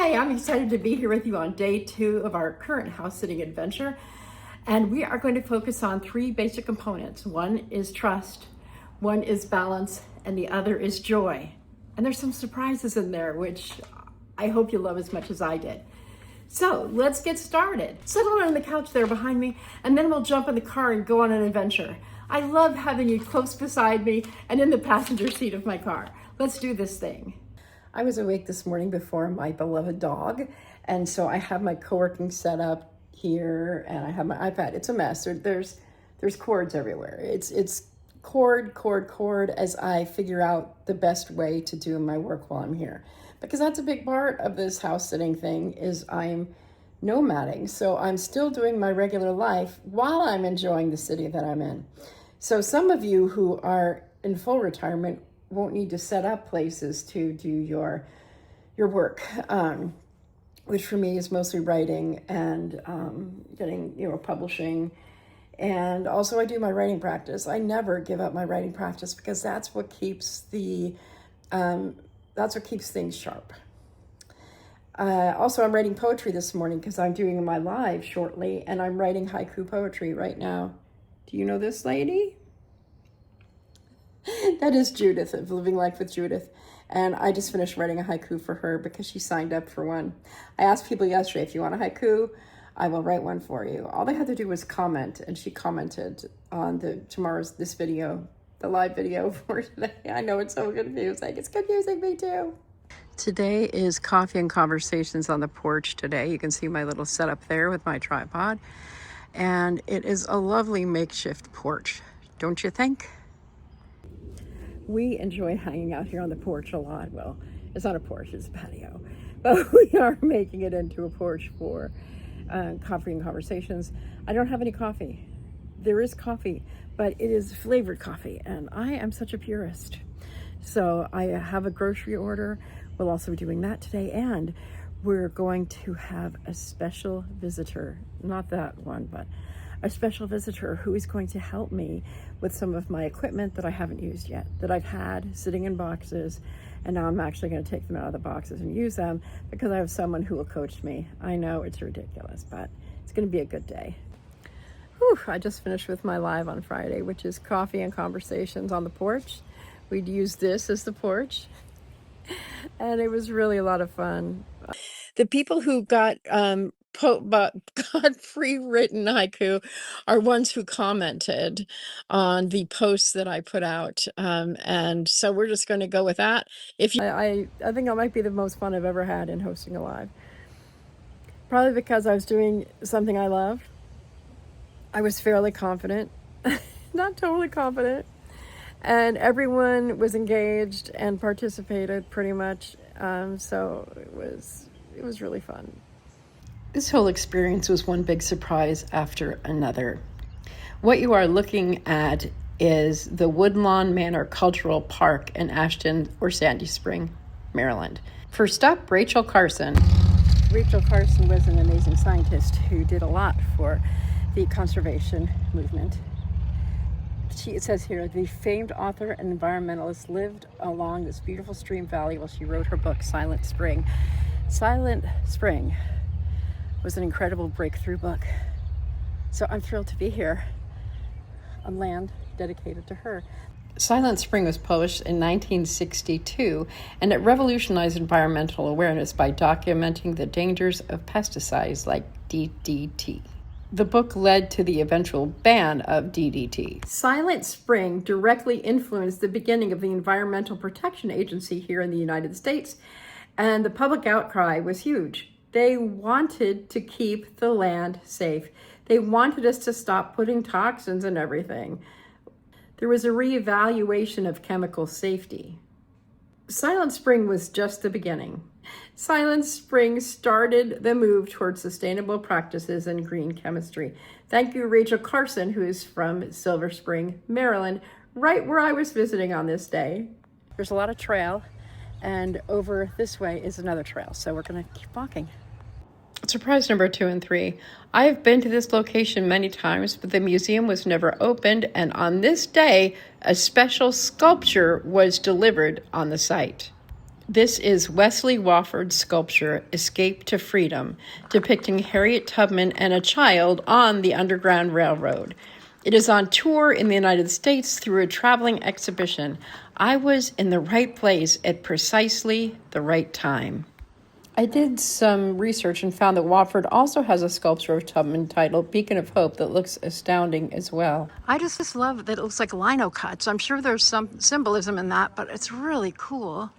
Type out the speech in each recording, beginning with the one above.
Hi, I'm excited to be here with you on day 2 of our current house sitting adventure. And we are going to focus on 3 basic components. One is trust, one is balance, and the other is joy. And there's some surprises in there, which I hope you love as much as I did. So let's get started. Settle on the couch there behind me, and then we'll jump in the car and go on an adventure. I love having you close beside me and in the passenger seat of my car. Let's do this thing. I was awake this morning before my beloved dog, and so I have my co-working set up here, and I have my iPad. It's a mess. There's cords everywhere. It's cord as I figure out the best way to do my work while I'm here. Because that's a big part of this house sitting thing is I'm nomading. So I'm still doing my regular life while I'm enjoying the city that I'm in. So some of you who are in full retirement won't need to set up places to do your work, which for me is mostly writing and getting, publishing. And also I do my writing practice. I never give up my writing practice because that's what keeps things sharp. Also, I'm writing poetry this morning because I'm doing my live shortly, and I'm writing haiku poetry right now. Do you know this lady? That is Judith of Living Life with Judith. And I just finished writing a haiku for her because she signed up for one. I asked people yesterday, if you want a haiku, I will write one for you. All they had to do was comment, and she commented on this video, the live video for today. I know it's so confusing. It's confusing me too. Today is coffee and conversations on the porch today. You can see my little setup there with my tripod. And it is a lovely makeshift porch, don't you think? We enjoy hanging out here on the porch a lot. Well, it's not a porch, it's a patio. But we are making it into a porch for coffee and conversations. I don't have any coffee. There is coffee, but it is flavored coffee, and I am such a purist. So I have a grocery order. We'll also be doing that today, and we're going to have a special visitor, not that one, but a special visitor who is going to help me with some of my equipment that I haven't used yet, that I've had sitting in boxes, and now I'm actually going to take them out of the boxes and use them because I have someone who will coach me. I know it's ridiculous, but it's going to be a good day. Whew, I just finished with my live on Friday, which is coffee and conversations on the porch. We'd use this as the porch, and it was really a lot of fun. The people who got free-written haiku are ones who commented on the posts that I put out, and so we're just going to go with that. I think it might be the most fun I've ever had in hosting a live. Probably because I was doing something I love. I was fairly confident, not totally confident, and everyone was engaged and participated pretty much. So it was really fun. This whole experience was one big surprise after another. What you are looking at is the Woodlawn Manor Cultural Park in Ashton or Sandy Spring, Maryland. First up, Rachel Carson. Rachel Carson was an amazing scientist who did a lot for the conservation movement. It says here, the famed author and environmentalist lived along this beautiful stream valley while she wrote her book, Silent Spring. Silent Spring was an incredible breakthrough book. So I'm thrilled to be here on land dedicated to her. Silent Spring was published in 1962, and it revolutionized environmental awareness by documenting the dangers of pesticides like DDT. The book led to the eventual ban of DDT. Silent Spring directly influenced the beginning of the Environmental Protection Agency here in the United States, and the public outcry was huge. They wanted to keep the land safe. They wanted us to stop putting toxins in everything. There was a reevaluation of chemical safety. Silent Spring was just the beginning. Silent Spring started the move towards sustainable practices in green chemistry. Thank you, Rachel Carson, who is from Silver Spring, Maryland, right where I was visiting on this day. There's a lot of trail, and over this way is another trail, so we're gonna keep walking. Surprise number 2 and 3. I have been to this location many times, but the museum was never opened, and on this day, a special sculpture was delivered on the site. This is Wesley Wofford's sculpture, Escape to Freedom, depicting Harriet Tubman and a child on the Underground Railroad. It is on tour in the United States through a traveling exhibition. I was in the right place at precisely the right time. I did some research and found that Wofford also has a sculpture of Tubman titled Beacon of Hope that looks astounding as well. I just love that it looks like lino cuts. I'm sure there's some symbolism in that, but it's really cool.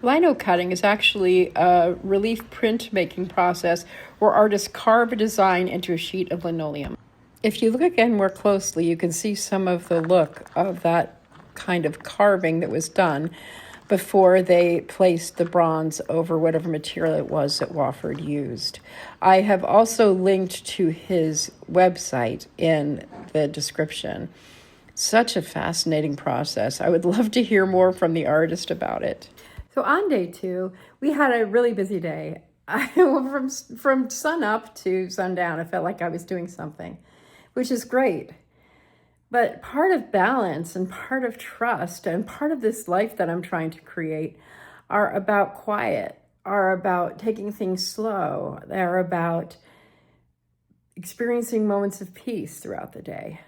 Lino cutting is actually a relief printmaking process where artists carve a design into a sheet of linoleum. If you look again more closely, you can see some of the look of that kind of carving that was done before they placed the bronze over whatever material it was that Wofford used. I have also linked to his website in the description. Such a fascinating process. I would love to hear more from the artist about it. So on day 2, we had a really busy day. From sun up to sundown, I felt like I was doing something, which is great. But part of balance and part of trust and part of this life that I'm trying to create are about quiet, are about taking things slow. They're about experiencing moments of peace throughout the day.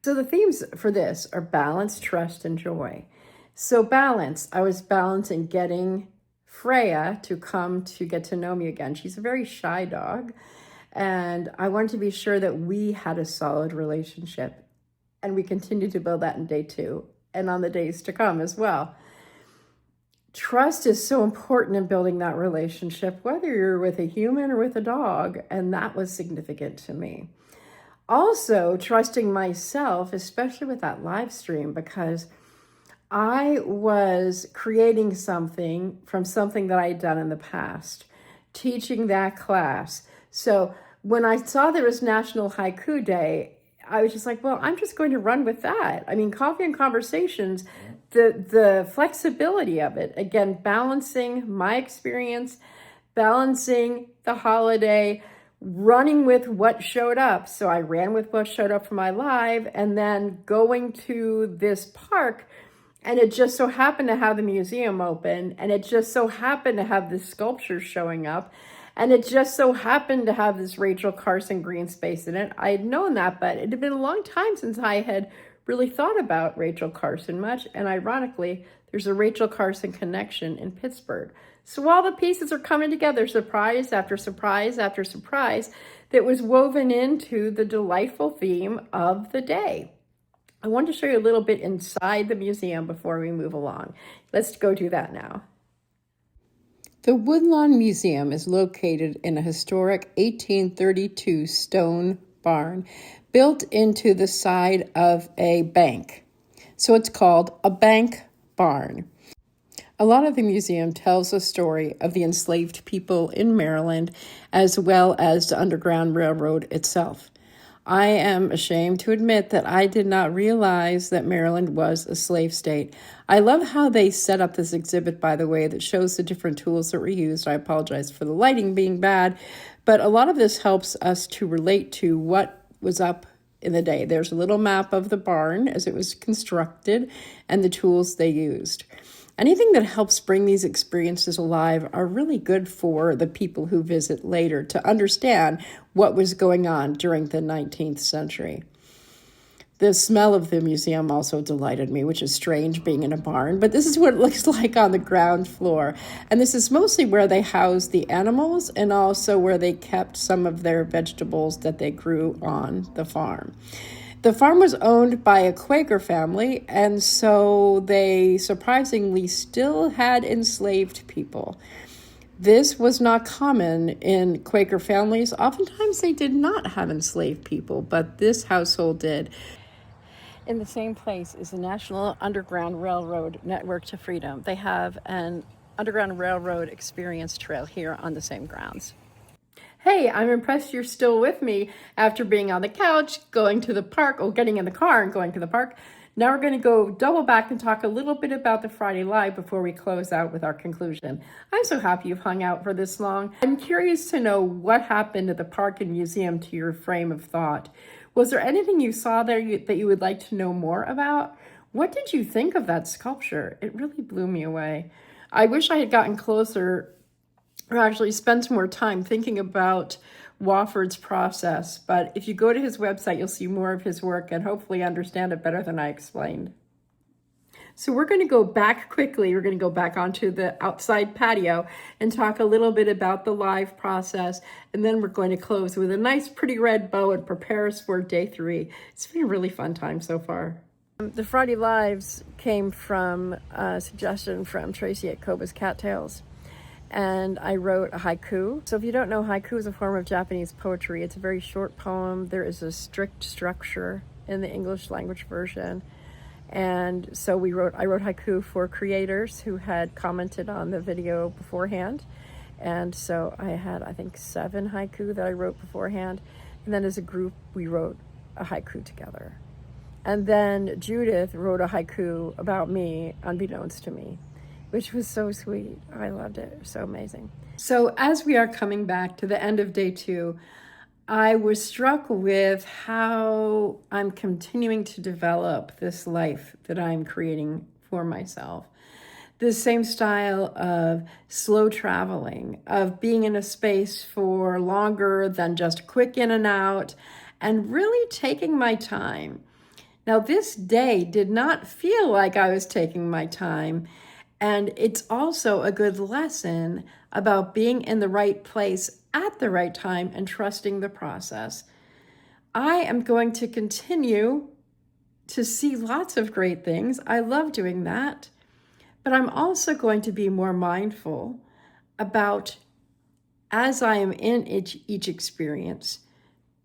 So the themes for this are balance, trust, and joy. So balance, I was balancing getting Freya to come to get to know me again. She's a very shy dog, and I wanted to be sure that we had a solid relationship, and we continue to build that in day 2 and on the days to come as well. Trust is so important in building that relationship, whether you're with a human or with a dog, and that was significant to me. Also, trusting myself, especially with that live stream, because I was creating something from something that I had done in the past, teaching that class. So when I saw there was National Haiku Day, I was just like, well, I'm just going to run with that. I mean, Coffee and Conversations, the flexibility of it, again, balancing my experience, balancing the holiday, running with what showed up. So I ran with what showed up for my live, and then going to this park. And it just so happened to have the museum open, and it just so happened to have this sculpture showing up, and it just so happened to have this Rachel Carson green space in it. I had known that, but it had been a long time since I had really thought about Rachel Carson much, and ironically, there's a Rachel Carson connection in Pittsburgh. So all the pieces are coming together, surprise after surprise after surprise, that was woven into the delightful theme of the day. I want to show you a little bit inside the museum before we move along. Let's go do that now. The Woodlawn Museum is located in a historic 1832 stone barn built into the side of a bank. So it's called a bank barn. A lot of the museum tells the story of the enslaved people in Maryland, as well as the Underground Railroad itself. I am ashamed to admit that I did not realize that Maryland was a slave state. I love how they set up this exhibit, by the way, that shows the different tools that were used. I apologize for the lighting being bad, but a lot of this helps us to relate to what was up in the day. There's a little map of the barn as it was constructed and the tools they used. Anything that helps bring these experiences alive are really good for the people who visit later to understand what was going on during the 19th century. The smell of the museum also delighted me, which is strange being in a barn, but this is what it looks like on the ground floor. And this is mostly where they housed the animals and also where they kept some of their vegetables that they grew on the farm. The farm was owned by a Quaker family, and so they surprisingly still had enslaved people. This was not common in Quaker families. Oftentimes they did not have enslaved people, but this household did. In the same place is the National Underground Railroad Network to Freedom. They have an Underground Railroad experience trail here on the same grounds. Hey, I'm impressed you're still with me after being on the couch, going to the park, or getting in the car and going to the park. Now we're going to go double back and talk a little bit about the Friday Live before we close out with our conclusion. I'm so happy you've hung out for this long. I'm curious to know what happened at the park and museum to your frame of thought. Was there anything you saw there that you would like to know more about? What did you think of that sculpture? It really blew me away. I wish I had gotten closer or actually spent more time thinking about Wofford's process. But if you go to his website, you'll see more of his work and hopefully understand it better than I explained. So we're going to go back quickly. We're going to go back onto the outside patio and talk a little bit about the live process. And then we're going to close with a nice pretty red bow and prepare us for day 3. It's been a really fun time so far. The Friday Lives came from a suggestion from Tracy at Koba's Cattails. And I wrote a haiku. So if you don't know, haiku is a form of Japanese poetry. It's a very short poem. There is a strict structure in the English language version. And so I wrote haiku for creators who had commented on the video beforehand. And so I had, I think, 7 haiku that I wrote beforehand. And then as a group, we wrote a haiku together. And then Judith wrote a haiku about me, unbeknownst to me, which was so sweet. I loved it. It was so amazing. So as we are coming back to the end of day 2, I was struck with how I'm continuing to develop this life that I'm creating for myself. This same style of slow traveling, of being in a space for longer than just quick in and out, and really taking my time. Now, this day did not feel like I was taking my time. And it's also a good lesson about being in the right place at the right time and trusting the process. I am going to continue to see lots of great things. I love doing that. But I'm also going to be more mindful about, as I am in each experience,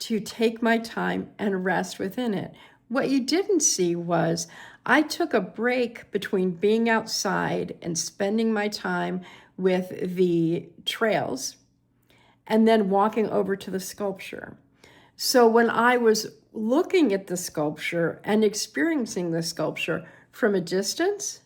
to take my time and rest within it. What you didn't see was I took a break between being outside and spending my time with the trails and then walking over to the sculpture. So when I was looking at the sculpture and experiencing the sculpture from a distance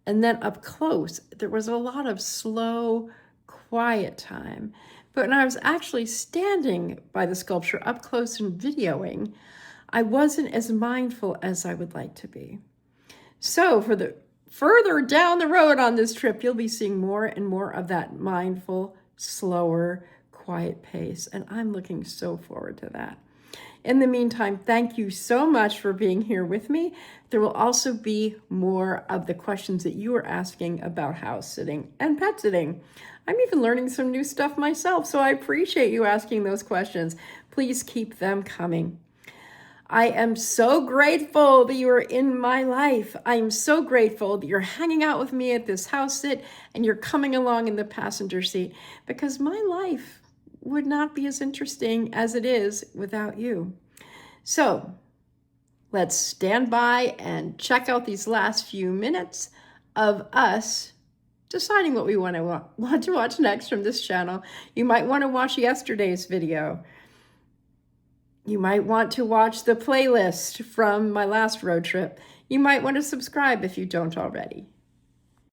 and then up close, there was a lot of slow, quiet time. But when I was actually standing by the sculpture up close and videoing, I wasn't as mindful as I would like to be. So for the further down the road on this trip, you'll be seeing more and more of that mindful, slower, quiet pace. And I'm looking so forward to that. In the meantime, thank you so much for being here with me. There will also be more of the questions that you are asking about house sitting and pet sitting. I'm even learning some new stuff myself, so I appreciate you asking those questions. Please keep them coming. I am so grateful that you are in my life. I am so grateful that you're hanging out with me at this house sit and you're coming along in the passenger seat, because my life would not be as interesting as it is without you. So let's stand by and check out these last few minutes of us deciding what we want to watch next from this channel. You might want to watch yesterday's video. You might want to watch the playlist from my last road trip. You might want to subscribe if you don't already.